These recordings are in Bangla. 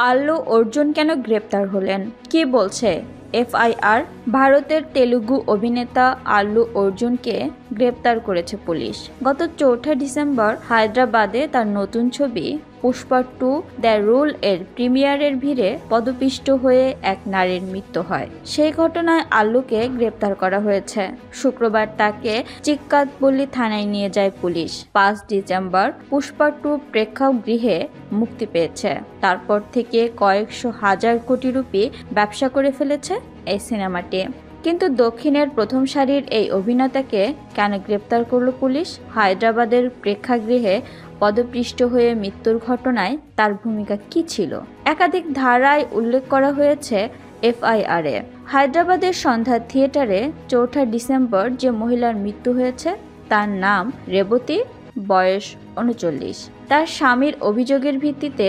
আল্লু অর্জুন কেন গ্রেপ্তার হলেন, কি বলছে এফআইআর? ভারতের তেলুগু অভিনেতা আল্লু অর্জুনকে গ্রেপ্তার করেছে পুলিশ। গত 4 ডিসেম্বর হায়দ্রাবাদে তার নতুন ছবি পুষ্পা 2 দ্য রুল এর প্রিমিয়ারের ভিড়ে পদপিষ্ট হয়ে এক নারীর মৃত্যু হয়। সেই ঘটনায় আল্লুকে গ্রেপ্তার করা হয়েছে। শুক্রবার তাকে চিক্কাতপল্লী থানায় নিয়ে যায় পুলিশ। 5 ডিসেম্বর পুষ্পা 2 প্রেক্ষাগৃহে মুক্তি পেয়েছে। তারপর থেকে কয়েকশো হাজার কোটি রুপি ব্যবসা করে ফেলেছে এই সিনেমাটি। কিন্তু দক্ষিণের প্রথম সারির এই অভিনেতাকে কেন গ্রেপ্তার করল পুলিশ? হায়দ্রাবাদের প্রেক্ষাগৃহে পদপিষ্ট হয়ে মৃত্যুর ঘটনায় তার ভূমিকা কি ছিল? একাধিক ধারায় উল্লেখ করা হয়েছে এফআইআরে। হায়দ্রাবাদের সন্ধ্যা থিয়েটারে 4 ডিসেম্বর যে মহিলার মৃত্যু হয়েছে তার নাম রেবতী, বয়স 39। তার স্বামীর অভিযোগের ভিত্তিতে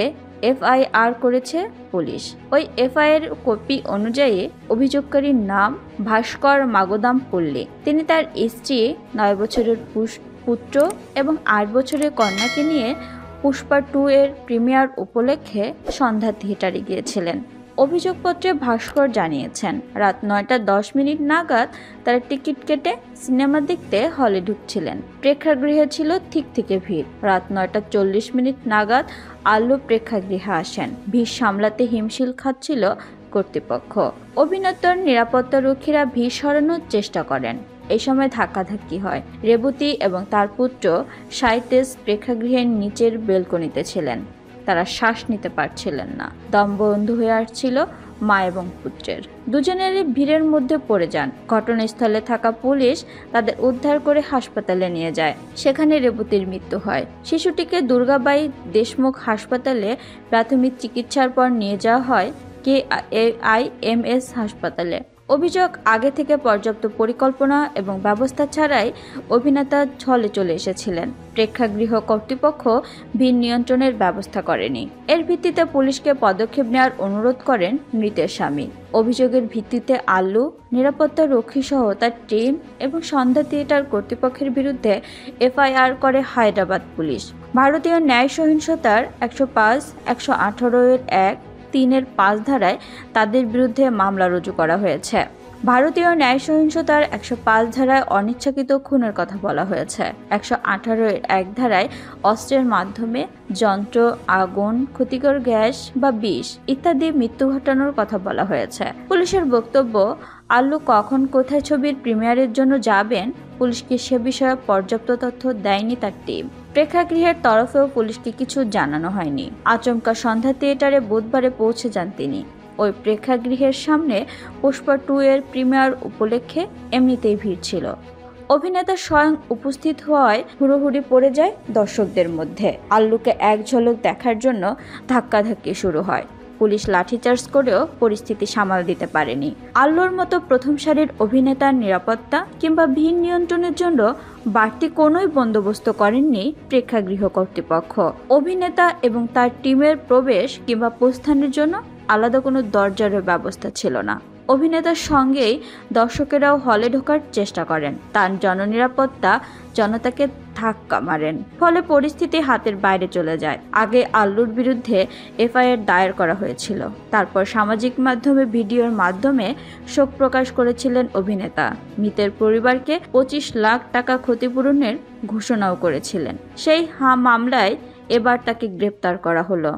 এফআইআর করেছে পুলিশ। ওই এফআইআর কপি অনুযায়ী অভিযোগকারীর নাম ভাস্কর মাগোদাম পল্লী। তিনি তার স্ত্রী, 9 বছরের পুত্র এবং 8 বছরের কন্যাকে নিয়ে পুষ্পা 2 এর প্রিমিয়ার উপলক্ষে সন্ধ্যা থিয়েটারে গিয়েছিলেন। অভিযোগপত্রে ভাস্কর জানিয়েছেন, রাত 9:10 নাগাদ তারা টিকিট কেটে সিনেমা দেখতে হলে ঢুকছিলেন। প্রেক্ষাগৃহে ছিল থেকে ভিড়। রাত 9:40 নাগাদ আল্লু প্রেক্ষাগৃহে আসেন। ভিড় সামলাতে হিমশিল খাচ্ছিল কর্তৃপক্ষ। অভিনেতার নিরাপত্তারক্ষীরা ভিড় সরানোর চেষ্টা করেন। এই সময় ধাক্কাধাক্কি হয়। রেবতী এবং তার পুত্র সাইতেশ প্রেক্ষাগৃহের নিচের বেলকনিতে ছিলেন। তারা শ্বাস নিতে পারছিলেন না। দম বন্ধ হয়ে আসছিল মা এবং পুত্রের। দুজনেরই ভিড়ের মধ্যে পড়ে যান। ঘটনাস্থলে থাকা পুলিশ তাদের উদ্ধার করে হাসপাতালে নিয়ে যায়। সেখানে রেবতীর মৃত্যু হয়। শিশুটিকে দুর্গাবাই দেশমুখ হাসপাতালে প্রাথমিক চিকিৎসার পর নিয়ে যাওয়া হয় KIMS হাসপাতালে। অভিযোগ, আগে থেকে পর্যাপ্ত পরিকল্পনা এবং ব্যবস্থা ছাড়াই অভিনেতা হলে চলে এসেছিলেন। প্রেক্ষাগৃহ কর্তৃপক্ষ ভিড় নিয়ন্ত্রণের ব্যবস্থা করেনি। এর ভিত্তিতে পুলিশকে পদক্ষেপ নেওয়ার অনুরোধ করেন মৃতের স্বামী। অভিযোগের ভিত্তিতে আল্লু, নিরাপত্তা রক্ষী সহ তার টিম এবং সন্ধ্যা থিয়েটার কর্তৃপক্ষের বিরুদ্ধে এফআইআর করে হায়দ্রাবাদ পুলিশ। ভারতীয় ন্যায় সহিংসতার 105, 118 এর 1, 3 এর 5 ধারায় তাদের বিরুদ্ধে মামলা রুজু করা হয়েছে। ভারতীয় ন্যায় সহিংসতার 105 ধারায় অনিচ্ছাকৃত খুনের কথা বলা হয়েছে। 118 এর 1 ধারায় অস্ত্রের মাধ্যমে যন্ত্র, আগুন, ক্ষতিকর গ্যাস বা বিষ ইত্যাদি মৃত্যু ঘটানোর কথা বলা হয়েছে। পুলিশের বক্তব্য, আল্লু কখন কোথায় ছবির প্রিমিয়ারের জন্য যাবেন পুলিশকে সে বিষয়ে পর্যাপ্ত তথ্য দেয়নি তার টিম। প্রেক্ষাগৃহের তরফেও পুলিশকে কিছু জানানো হয়নি। আচমকা সন্ধ্যা থিয়েটারে বুধবারে পৌঁছে যান তিনি। ওই প্রেক্ষাগৃহের সামনে পুষ্পা 2 এর প্রিমিয়ার উপলক্ষে এমনিতেই ভিড় ছিল। অভিনেতা স্বয়ং উপস্থিত হওয়ায় হুড়োহুড়ি পড়ে যায় দর্শকদের মধ্যে। আল্লুকে এক ঝলক দেখার জন্য ধাক্কাধাক্কি শুরু হয়। পুলিশ লাঠিচার্জ করেও পরিস্থিতি সামাল দিতে পারেনি। আল্লুর মতো প্রথম সারির অভিনেতার নিরাপত্তা কিংবা ভিড় নিয়ন্ত্রণের জন্য বাড়তি কোনোই বন্দোবস্ত করেননি প্রেক্ষাগৃহ কর্তৃপক্ষ। অভিনেতা এবং তার টিমের প্রবেশ কিংবা প্রস্থানের জন্য আলাদা কোনো দরজারও ব্যবস্থা ছিল না। অভিনেতার সঙ্গেই দর্শকেরাও হলে ঢোকার চেষ্টা করেন। তার জননিরাপত্তা জনতাকে ধাক্কা মারেন। ফলে পরিস্থিতি হাতের বাইরে চলে যায়। আগে আল্লুর বিরুদ্ধে এফআইআর দায়ের করা হয়েছিল। তারপর সামাজিক মাধ্যমে ভিডিওর মাধ্যমে শোক প্রকাশ করেছিলেন অভিনেতা। মৃতের পরিবারকে 25 লাখ টাকা ক্ষতিপূরণের ঘোষণাও করেছিলেন। সেই মামলায় এবার তাকে গ্রেপ্তার করা হলো।